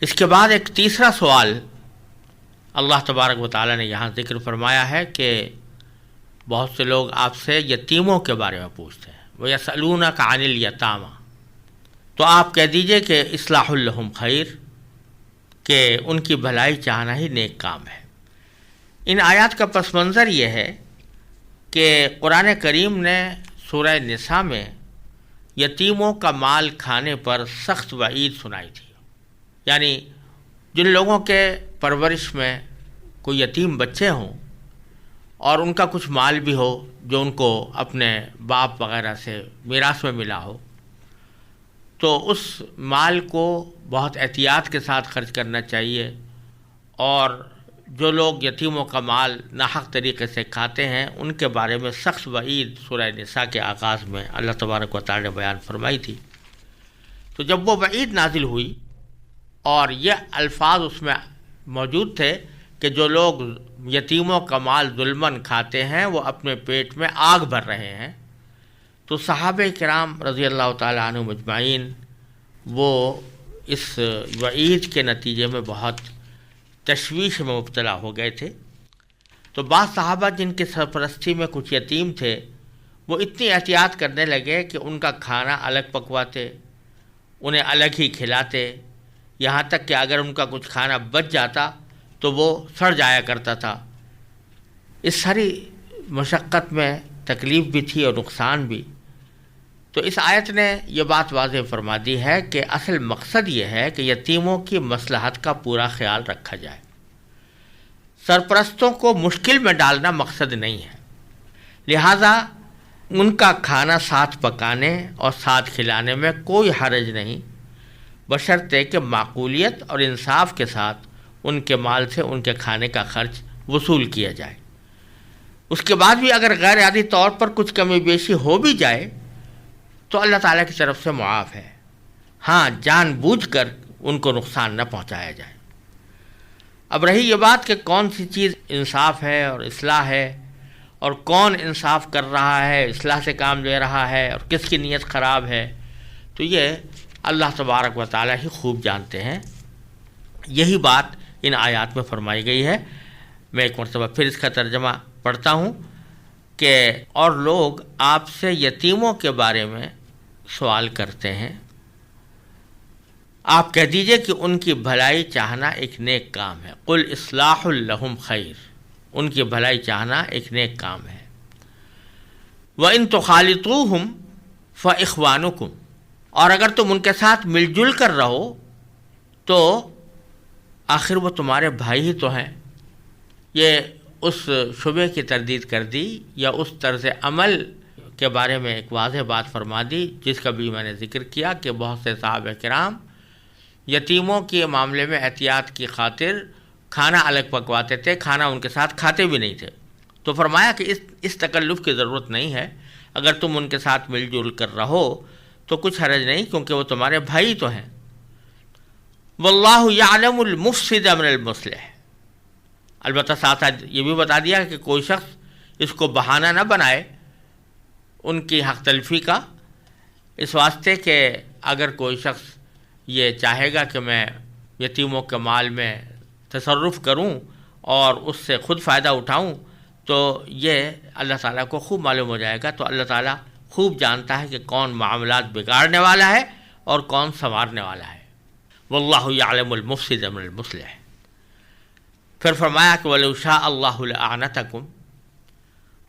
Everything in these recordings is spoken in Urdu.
اس کے بعد ایک تیسرا سوال اللہ تبارک و تعالیٰ نے یہاں ذکر فرمایا ہے کہ بہت سے لوگ آپ سے یتیموں کے بارے میں پوچھتے ہیں، وَيَسْأَلُونَكَ عَنِ الْيَتَامَى، تو آپ کہہ دیجئے کہ اصلاح لہم خیر، کہ ان کی بھلائی چاہنا ہی نیک کام ہے۔ ان آیات کا پس منظر یہ ہے کہ قرآن کریم نے سورہ نساء میں یتیموں کا مال کھانے پر سخت وعید سنائی تھی، یعنی جن لوگوں کے پرورش میں کوئی یتیم بچے ہوں اور ان کا کچھ مال بھی ہو جو ان کو اپنے باپ وغیرہ سے میراث میں ملا ہو، تو اس مال کو بہت احتیاط کے ساتھ خرچ کرنا چاہیے، اور جو لوگ یتیموں کا مال ناحق طریقے سے کھاتے ہیں ان کے بارے میں سخت وعید سورہ نساء کے آغاز میں اللہ تبارک و تعالی نے بیان فرمائی تھی۔ تو جب وہ وعید نازل ہوئی اور یہ الفاظ اس میں موجود تھے کہ جو لوگ یتیموں کا مال ظلماً کھاتے ہیں وہ اپنے پیٹ میں آگ بھر رہے ہیں، تو صحابہ کرام رضی اللہ تعالیٰ عنہم اجمعین وہ اس وعید کے نتیجے میں بہت تشویش میں مبتلا ہو گئے تھے۔ تو بعض صحابہ جن کی سرپرستی میں کچھ یتیم تھے وہ اتنی احتیاط کرنے لگے کہ ان کا کھانا الگ پکواتے، انہیں الگ ہی کھلاتے، یہاں تک کہ اگر ان کا کچھ کھانا بچ جاتا تو وہ سڑ جایا کرتا تھا۔ اس ساری مشقت میں تکلیف بھی تھی اور نقصان بھی۔ تو اس آیت نے یہ بات واضح فرما دی ہے کہ اصل مقصد یہ ہے کہ یتیموں کی مصلحت کا پورا خیال رکھا جائے۔ سرپرستوں کو مشکل میں ڈالنا مقصد نہیں ہے، لہذا ان کا کھانا ساتھ پکانے اور ساتھ کھلانے میں کوئی حرج نہیں، بشرطے کہ معقولیت اور انصاف کے ساتھ ان کے مال سے ان کے کھانے کا خرچ وصول کیا جائے۔ اس کے بعد بھی اگر غیر عادی طور پر کچھ کمی بیشی ہو بھی جائے تو اللہ تعالیٰ کی طرف سے معاف ہے، ہاں جان بوجھ کر ان کو نقصان نہ پہنچایا جائے۔ اب رہی یہ بات کہ کون سی چیز انصاف ہے اور اصلاح ہے، اور کون انصاف کر رہا ہے، اصلاح سے کام لے رہا ہے، اور کس کی نیت خراب ہے، تو یہ اللہ تبارک و تعالیٰ ہی خوب جانتے ہیں۔ یہی بات ان آیات میں فرمائی گئی ہے۔ میں ایک مرتبہ پھر اس کا ترجمہ پڑھتا ہوں کہ اور لوگ آپ سے یتیموں کے بارے میں سوال کرتے ہیں، آپ کہہ دیجئے کہ ان کی بھلائی چاہنا ایک نیک کام ہے۔ قل اصلاح لہم خیر، ان کی بھلائی چاہنا ایک نیک کام ہے۔ وَإِن تُخَالِطُوهُمْ فَإِخْوَانُكُمْ، اور اگر تم ان کے ساتھ مل جل کر رہو تو آخر وہ تمہارے بھائی ہی تو ہیں۔ یہ اس شبہ کی تردید کر دی یا اس طرز عمل کے بارے میں ایک واضح بات فرما دی جس کا بھی میں نے ذکر کیا کہ بہت سے صحابہ کرام یتیموں کے معاملے میں احتیاط کی خاطر کھانا الگ پکواتے تھے، کھانا ان کے ساتھ کھاتے بھی نہیں تھے۔ تو فرمایا کہ اس تکلف کی ضرورت نہیں ہے، اگر تم ان کے ساتھ مل جل کر رہو تو کچھ حرج نہیں، کیونکہ وہ تمہارے بھائی تو ہیں۔ واللہ یعلم المفسد من المصلح، البتہ ساتھ یہ بھی بتا دیا کہ کوئی شخص اس کو بہانہ نہ بنائے ان کی حق تلفی کا، اس واسطے کہ اگر کوئی شخص یہ چاہے گا کہ میں یتیموں کے مال میں تصرف کروں اور اس سے خود فائدہ اٹھاؤں تو یہ اللہ تعالیٰ کو خوب معلوم ہو جائے گا۔ تو اللہ تعالیٰ خوب جانتا ہے کہ کون معاملات بگاڑنے والا ہے اور کون سنوارنے والا ہے۔ واللہ یعلم المفسد من المصلح۔ پھر فرمایا کہ وَلَوْ شَاءَ اللَّهُ لَأَعْنَتَكُمْ،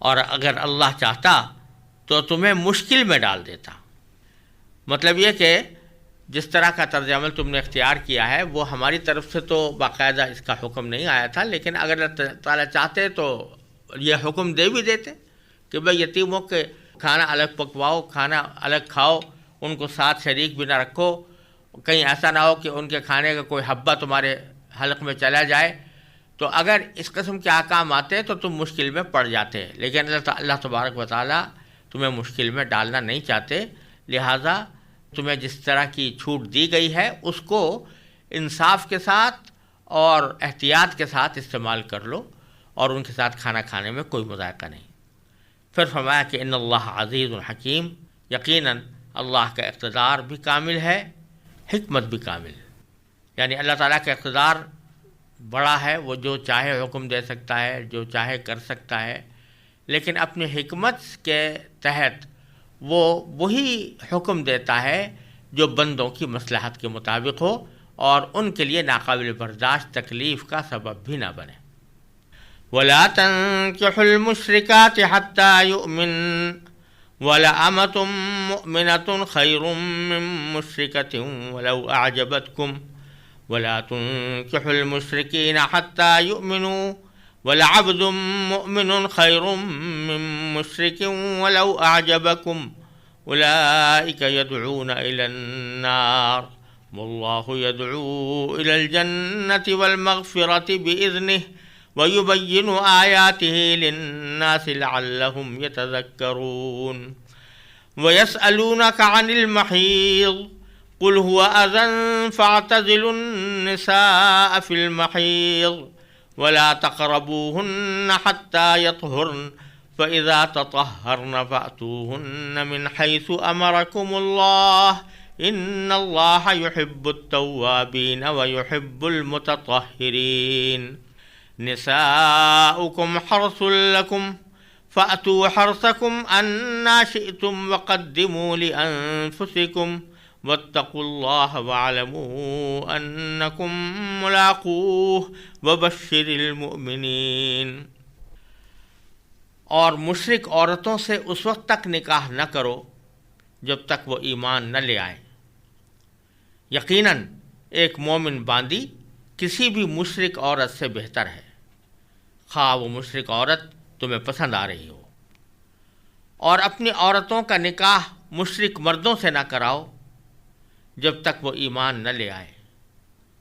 اور اگر اللہ چاہتا تو تمہیں مشکل میں ڈال دیتا۔ مطلب یہ کہ جس طرح کا طرز عمل تم نے اختیار کیا ہے وہ ہماری طرف سے تو باقاعدہ اس کا حکم نہیں آیا تھا، لیکن اگر اللہ تعالیٰ چاہتے تو یہ حکم دے بھی دیتے کہ بھئی یتیموں کے کھانا الگ پکواؤ، کھانا الگ کھاؤ، ان کو ساتھ شریک بھی نہ رکھو، کہیں ایسا نہ ہو کہ ان کے کھانے کا کوئی حبہ تمہارے حلق میں چلا جائے۔ تو اگر اس قسم کے احکام آتے تو تم مشکل میں پڑ جاتے، لیکن اللہ تبارک و تعالیٰ تمہیں مشکل میں ڈالنا نہیں چاہتے، لہٰذا تمہیں جس طرح کی چھوٹ دی گئی ہے اس کو انصاف کے ساتھ اور احتیاط کے ساتھ استعمال کر لو، اور ان کے ساتھ کھانا کھانے میں کوئی مذائقہ نہیں۔ پھر فرمایا کہ ان اللہ عزیز الحکیم، یقیناً اللہ کا اقتدار بھی کامل ہے، حکمت بھی کامل ہے۔ یعنی اللہ تعالیٰ کا اقتدار بڑا ہے، وہ جو چاہے حکم دے سکتا ہے، جو چاہے کر سکتا ہے، لیکن اپنی حکمت کے تحت وہ وہی حکم دیتا ہے جو بندوں کی مصلحت کے مطابق ہو اور ان کے لیے ناقابل برداشت تکلیف کا سبب بھی نہ بنے۔ وَلَا تَنكِحُوا الْمُشْرِكَاتِ حَتَّى يُؤْمِنَّ وَلَأَمَةٌ مُؤْمِنَةٌ خَيْرٌ مِّن مُّشْرِكَةٍ وَلَوْ أَعْجَبَتْكُمْ وَلَا تُنكِحُوا الْمُشْرِكِينَ حَتَّى يُؤْمِنُوا وَلَعَبْدٌ مُؤْمِنٌ خَيْرٌ مِّن مُّشْرِكٍ وَلَوْ أَعْجَبَكُمْ أُولَٰئِكَ يَدْعُونَ إِلَى النَّارِ وَاللَّهُ يَدْعُو إِلَى الْجَنَّةِ وَالْمَغْفِرَةِ بِإِذْنِهِ وَيُبَيِّنُ آيَاتِهِ لِلنَّاسِ لَعَلَّهُمْ يَتَذَكَّرُونَ وَيَسْأَلُونَكَ عَنِ الْمَحِيضِ قُلْ هُوَ أَذًى فَاعْتَزِلُوا النِّسَاءَ فِي الْمَحِيضِ وَلَا تَقْرَبُوهُنَّ حَتَّى يَطْهُرْنَ فَإِذَا تَطَهَّرْنَ فَأْتُوهُنَّ مِنْ حَيْثُ أَمَرَكُمُ اللَّهُ إِنَّ اللَّهَ يُحِبُّ التَّوَّابِينَ وَيُحِبُّ الْمُتَطَهِّرِينَ نِسَاؤُكُمْ حَرْثٌ لَكُمْ فَأْتُوا حَرْثَكُمْ أَنَّىٰ شِئْتُمْ وَقَدِّمُوا لِأَنفُسِكُمْ وَاتَّقُوا اللَّهَ وَاعْلَمُوا أَنَّكُمْ مُلَاقُوهُ وَبَشِّرِ الْمُؤْمِنِينَ۔ اور مشرک عورتوں سے اس وقت تک نکاح نہ کرو جب تک وہ ایمان نہ لے آئیں۔ یقیناً ایک مومن باندی کسی بھی مشرک عورت سے بہتر ہے، خواہ وہ مشرک عورت تمہیں پسند آ رہی ہو۔ اور اپنی عورتوں کا نکاح مشرک مردوں سے نہ کراؤ جب تک وہ ایمان نہ لے آئے،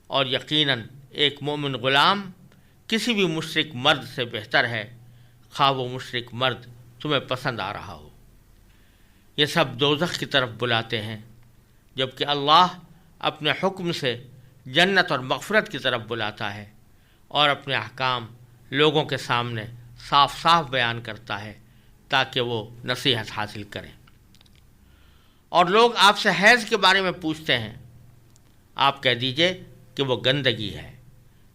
اور یقیناً ایک مومن غلام کسی بھی مشرک مرد سے بہتر ہے، خواہ وہ مشرک مرد تمہیں پسند آ رہا ہو۔ یہ سب دوزخ کی طرف بلاتے ہیں، جبکہ اللہ اپنے حکم سے جنت اور مغفرت کی طرف بلاتا ہے اور اپنے احکام لوگوں کے سامنے صاف صاف بیان کرتا ہے تاکہ وہ نصیحت حاصل کریں۔ اور لوگ آپ سے حیض کے بارے میں پوچھتے ہیں، آپ کہہ دیجئے کہ وہ گندگی ہے،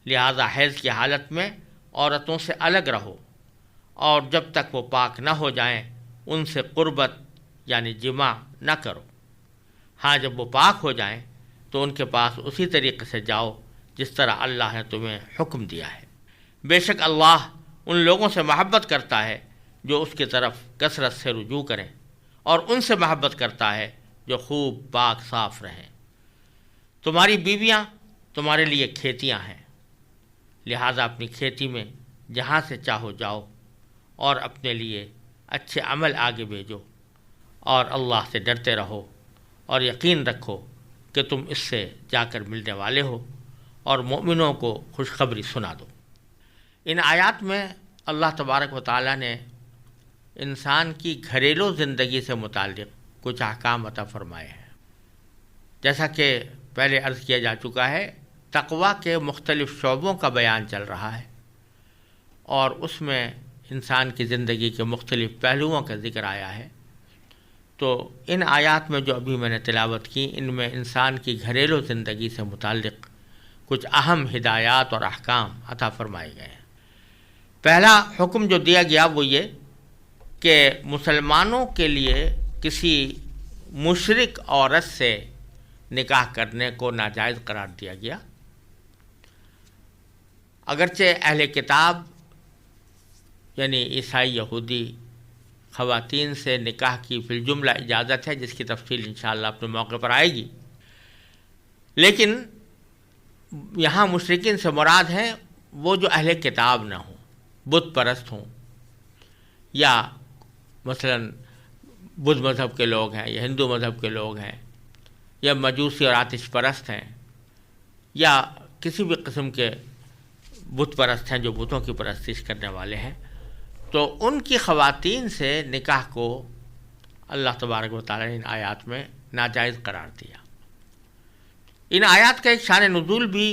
لہذا حیض کی حالت میں عورتوں سے الگ رہو، اور جب تک وہ پاک نہ ہو جائیں ان سے قربت یعنی جماع نہ کرو۔ ہاں جب وہ پاک ہو جائیں تو ان کے پاس اسی طریقے سے جاؤ جس طرح اللہ نے تمہیں حکم دیا ہے۔ بے شک اللہ ان لوگوں سے محبت کرتا ہے جو اس کی طرف کثرت سے رجوع کریں، اور ان سے محبت کرتا ہے جو خوب پاک صاف رہیں۔ تمہاری بیویاں تمہارے لیے کھیتیاں ہیں، لہذا اپنی کھیتی میں جہاں سے چاہو جاؤ اور اپنے لیے اچھے عمل آگے بھیجو، اور اللہ سے ڈرتے رہو اور یقین رکھو کہ تم اس سے جا کر ملنے والے ہو، اور مومنوں کو خوشخبری سنا دو۔ ان آیات میں اللہ تبارک و تعالیٰ نے انسان کی گھریلو زندگی سے متعلق کچھ احکام عطا فرمائے ہیں۔ جیسا کہ پہلے عرض کیا جا چکا ہے، تقویٰ کے مختلف شعبوں کا بیان چل رہا ہے، اور اس میں انسان کی زندگی کے مختلف پہلوؤں کا ذکر آیا ہے۔ تو ان آیات میں جو ابھی میں نے تلاوت کی، ان میں انسان کی گھریلو زندگی سے متعلق کچھ اہم ہدایات اور احکام عطا فرمائے گئے ہیں۔ پہلا حکم جو دیا گیا وہ یہ کہ مسلمانوں کے لیے کسی مشرک عورت سے نکاح کرنے کو ناجائز قرار دیا گیا۔ اگرچہ اہل کتاب یعنی عیسائی یہودی خواتین سے نکاح کی فی الجملہ اجازت ہے، جس کی تفصیل انشاءاللہ اپنے موقع پر آئے گی، لیکن یہاں مشرکین سے مراد ہیں وہ جو اہل کتاب نہ ہوں، بت پرست ہوں، یا مثلا بدھ مذہب کے لوگ ہیں، یا ہندو مذہب کے لوگ ہیں، یا مجوسی اور آتش پرست ہیں، یا کسی بھی قسم کے بت پرست ہیں جو بتوں کی پرستش کرنے والے ہیں، تو ان کی خواتین سے نکاح کو اللہ تبارک و تعالیٰ نے ان آیات میں ناجائز قرار دیا۔ ان آیات کا ایک شان نزول بھی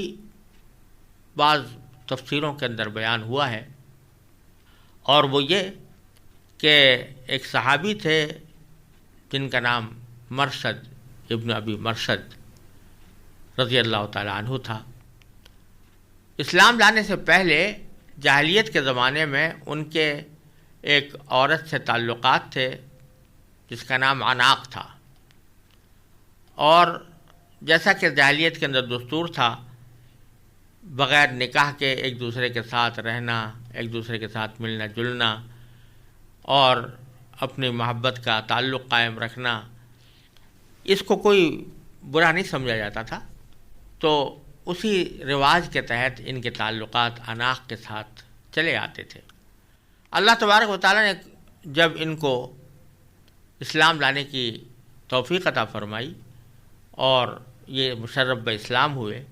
بعض تفسیروں کے اندر بیان ہوا ہے، اور وہ یہ کہ ایک صحابی تھے جن کا نام مرثد ابن ابی مرثد رضی اللہ تعالیٰ عنہ تھا۔ اسلام لانے سے پہلے جاہلیت کے زمانے میں ان کے ایک عورت سے تعلقات تھے جس کا نام عناق تھا، اور جیسا کہ جاہلیت کے اندر دستور تھا، بغیر نکاح کے ایک دوسرے کے ساتھ رہنا، ایک دوسرے کے ساتھ ملنا جلنا اور اپنی محبت کا تعلق قائم رکھنا، اس کو کوئی برا نہیں سمجھا جاتا تھا۔ تو اسی رواج کے تحت ان کے تعلقات عناق کے ساتھ چلے آتے تھے۔ اللہ تبارک و تعالیٰ نے جب ان کو اسلام لانے کی توفیق عطا فرمائی اور یہ مشرف باسلام ہوئے،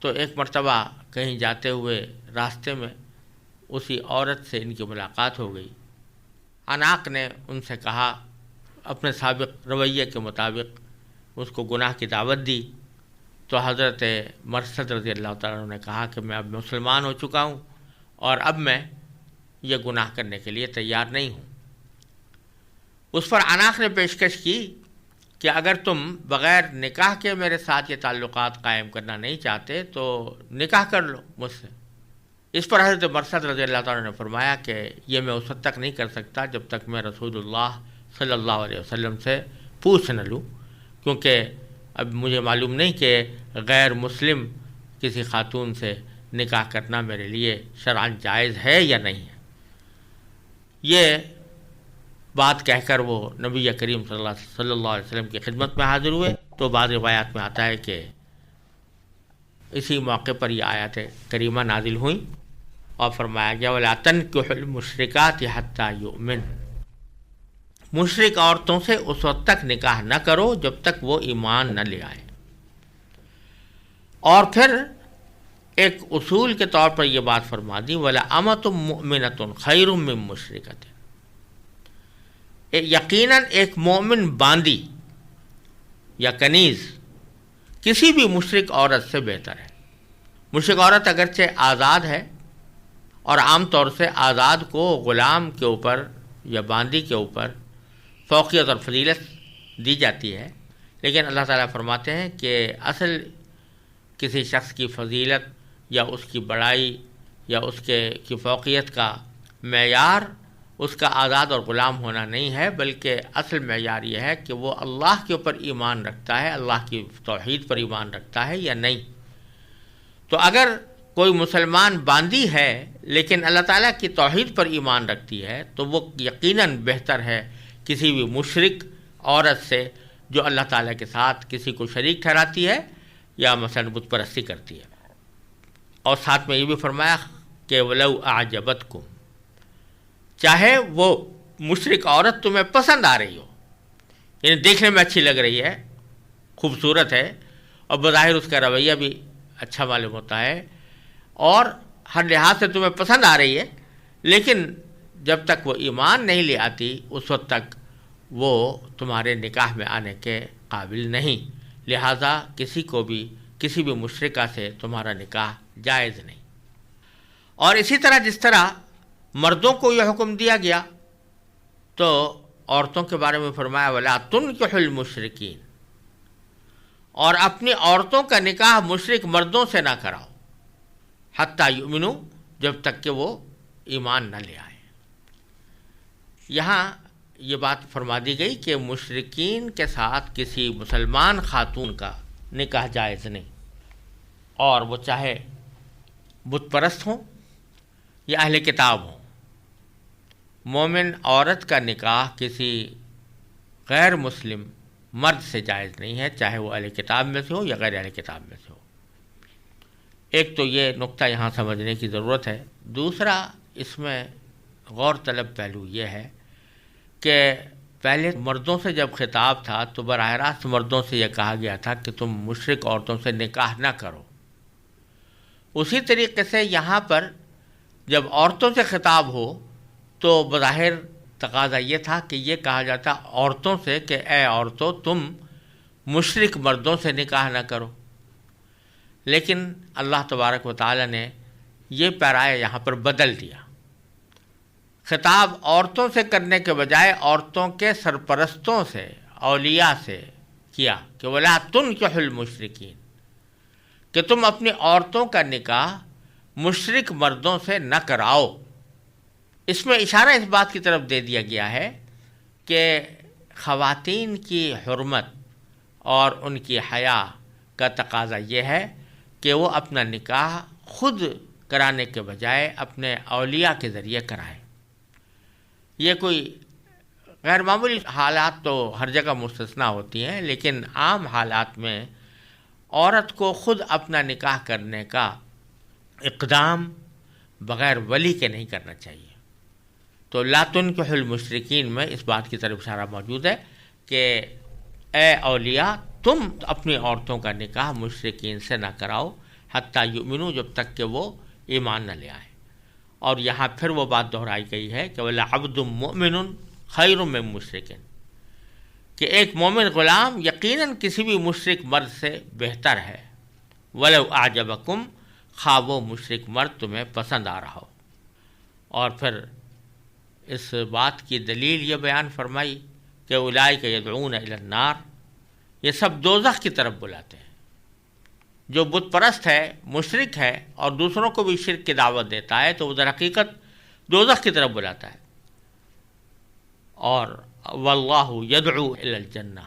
تو ایک مرتبہ کہیں جاتے ہوئے راستے میں اسی عورت سے ان کی ملاقات ہو گئی۔ عناق نے ان سے کہا، اپنے سابق رویے کے مطابق اس کو گناہ کی دعوت دی، تو حضرت مرثد رضی اللہ تعالیٰ عنہ نے کہا کہ میں اب مسلمان ہو چکا ہوں اور اب میں یہ گناہ کرنے کے لیے تیار نہیں ہوں۔ اس پر عناق نے پیشکش کی کہ اگر تم بغیر نکاح کے میرے ساتھ یہ تعلقات قائم کرنا نہیں چاہتے تو نکاح کر لو مجھ سے۔ اس پر حضرت مرثد رضی اللہ تعالیٰ نے فرمایا کہ یہ میں اس وقت تک نہیں کر سکتا جب تک میں رسول اللہ صلی اللہ علیہ وسلم سے پوچھ نہ لوں، کیونکہ اب مجھے معلوم نہیں کہ غیر مسلم کسی خاتون سے نکاح کرنا میرے لیے شرعاً جائز ہے یا نہیں ہے۔ یہ بات کہہ کر وہ نبی کریم صلی اللہ علیہ وسلم کی خدمت میں حاضر ہوئے۔ تو بعض روایات میں آتا ہے کہ اسی موقع پر یہ آیات کریمہ نازل ہوئیں اور فرمایا گیا وَلَا تَنكِحُوا الْمُشْرِكَاتِ حَتَّى يُؤْمِنْ، مشرک عورتوں سے اس وقت تک نکاح نہ کرو جب تک وہ ایمان نہ لے آئیں۔ اور پھر ایک اصول کے طور پر یہ بات فرما دی وَلَأَمَةٌ مُؤْمِنَةٌ خَيْرٌ مِّن مُشْرِكَةٍ، یقیناً ایک مومن باندی یا کنیز کسی بھی مشرک عورت سے بہتر ہے۔ مشرک عورت اگرچہ آزاد ہے اور عام طور سے آزاد کو غلام کے اوپر یا باندی کے اوپر فوقیت اور فضیلت دی جاتی ہے، لیکن اللہ تعالیٰ فرماتے ہیں کہ اصل کسی شخص کی فضیلت یا اس کی بڑائی یا اس کی فوقیت کا معیار اس کا آزاد اور غلام ہونا نہیں ہے، بلکہ اصل معیار یہ ہے کہ وہ اللہ کے اوپر ایمان رکھتا ہے، اللہ کی توحید پر ایمان رکھتا ہے یا نہیں۔ تو اگر کوئی مسلمان باندی ہے لیکن اللہ تعالیٰ کی توحید پر ایمان رکھتی ہے تو وہ یقیناً بہتر ہے کسی بھی مشرک عورت سے جو اللہ تعالیٰ کے ساتھ کسی کو شریک ٹھہراتی ہے یا مثلا بت پرستی کرتی ہے۔ اور ساتھ میں یہ بھی فرمایا کہ وَلَوْ أَعْجَبَتْكُمْ، چاہے وہ مشرک عورت تمہیں پسند آ رہی ہو، یعنی دیکھنے میں اچھی لگ رہی ہے، خوبصورت ہے اور بظاہر اس کا رویہ بھی اچھا معلوم ہوتا ہے اور ہر لحاظ سے تمہیں پسند آ رہی ہے، لیکن جب تک وہ ایمان نہیں لے آتی اس وقت تک وہ تمہارے نکاح میں آنے کے قابل نہیں، لہذا کسی بھی مشرکہ سے تمہارا نکاح جائز نہیں۔ اور اسی طرح جس طرح مردوں کو یہ حکم دیا گیا تو عورتوں کے بارے میں فرمایا وَلَا تُنكِحُوا الْمُشْرِكِينَ، اور اپنی عورتوں کا نکاح مشرک مردوں سے نہ کراؤ حَتَّى يُؤْمِنُوا، جب تک کہ وہ ایمان نہ لے آئیں۔ یہاں یہ بات فرما دی گئی کہ مشرکین کے ساتھ کسی مسلمان خاتون کا نکاح جائز نہیں، اور وہ چاہے بت پرست ہوں یا اہل کتاب ہوں۔ مومن عورت کا نکاح کسی غیر مسلم مرد سے جائز نہیں ہے، چاہے وہ اہل کتاب میں سے ہو یا غیر اہل کتاب میں سے ہو۔ ایک تو یہ نقطہ یہاں سمجھنے کی ضرورت ہے۔ دوسرا اس میں غور طلب پہلو یہ ہے کہ پہلے مردوں سے جب خطاب تھا تو براہ راست مردوں سے یہ کہا گیا تھا کہ تم مشرک عورتوں سے نکاح نہ کرو۔ اسی طریقے سے یہاں پر جب عورتوں سے خطاب ہو تو بظاہر تقاضا یہ تھا کہ یہ کہا جاتا عورتوں سے کہ اے عورتوں تم مشرک مردوں سے نکاح نہ کرو، لیکن اللہ تبارک و تعالی نے یہ پیرایہ یہاں پر بدل دیا۔ خطاب عورتوں سے کرنے کے بجائے عورتوں کے سرپرستوں سے، اولیاء سے، کیا کہ ولا تنکحوا المشرکین، کہ تم اپنی عورتوں کا نکاح مشرک مردوں سے نہ کراؤ۔ اس میں اشارہ اس بات کی طرف دے دیا گیا ہے کہ خواتین کی حرمت اور ان کی حیا کا تقاضا یہ ہے کہ وہ اپنا نکاح خود کرانے کے بجائے اپنے اولیاء کے ذریعے کرائیں۔ یہ کوئی غیر معمولی حالات تو ہر جگہ مستثنیٰ ہوتی ہیں، لیکن عام حالات میں عورت کو خود اپنا نکاح کرنے کا اقدام بغیر ولی کے نہیں کرنا چاہیے۔ تو لا تنکحوا المشرکین میں اس بات کی طرف اشارہ موجود ہے کہ اے اولیاء، تم اپنی عورتوں کا نکاح مشرکین سے نہ کراؤ حتیٰ یؤمنوا، جب تک کہ وہ ایمان نہ لے آئیں۔ اور یہاں پھر وہ بات دہرائی گئی ہے کہ وَلَعَبْدٌ مُؤْمِنٌ خَيْرٌ مِّن مُشْرِكٍ، کہ ایک مومن غلام یقیناً کسی بھی مشرک مرد سے بہتر ہے، وَلَوْ أَعْجَبَكُمْ، خواہ وہ مشرک مرد تمہیں پسند آ رہا ہو۔ اور پھر اس بات کی دلیل یہ بیان فرمائی کہ اولئک یدعون الی النار، یہ سب دوزخ کی طرف بلاتے ہیں۔ جو بت پرست ہے، مشرک ہے اور دوسروں کو بھی شرک کی دعوت دیتا ہے تو وہ در حقیقت دوزخ کی طرف بلاتا ہے۔ اور واللہ یدعو الی الجنہ،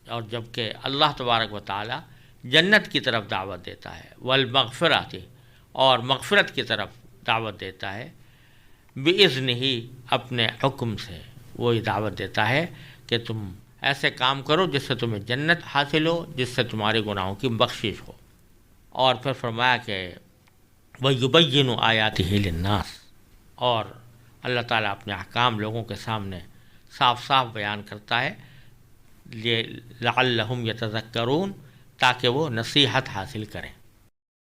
اور جبکہ اللہ تبارک و تعالی جنت کی طرف دعوت دیتا ہے، والمغفرۃ، اور مغفرت کی طرف دعوت دیتا ہے، بِإِذْنِهِ، اپنے حکم سے وہ دعوت دیتا ہے کہ تم ایسے کام کرو جس سے تمہیں جنت حاصل ہو، جس سے تمہارے گناہوں کی بخشش ہو۔ اور پھر فرمایا کہ وَيُبَيِّنُ آیَاتِهِ لِلنَّاسِ، اور اللہ تعالیٰ اپنے احکام لوگوں کے سامنے صاف صاف بیان کرتا ہے، لعلہم یتذکرون، تاکہ وہ نصیحت حاصل کریں۔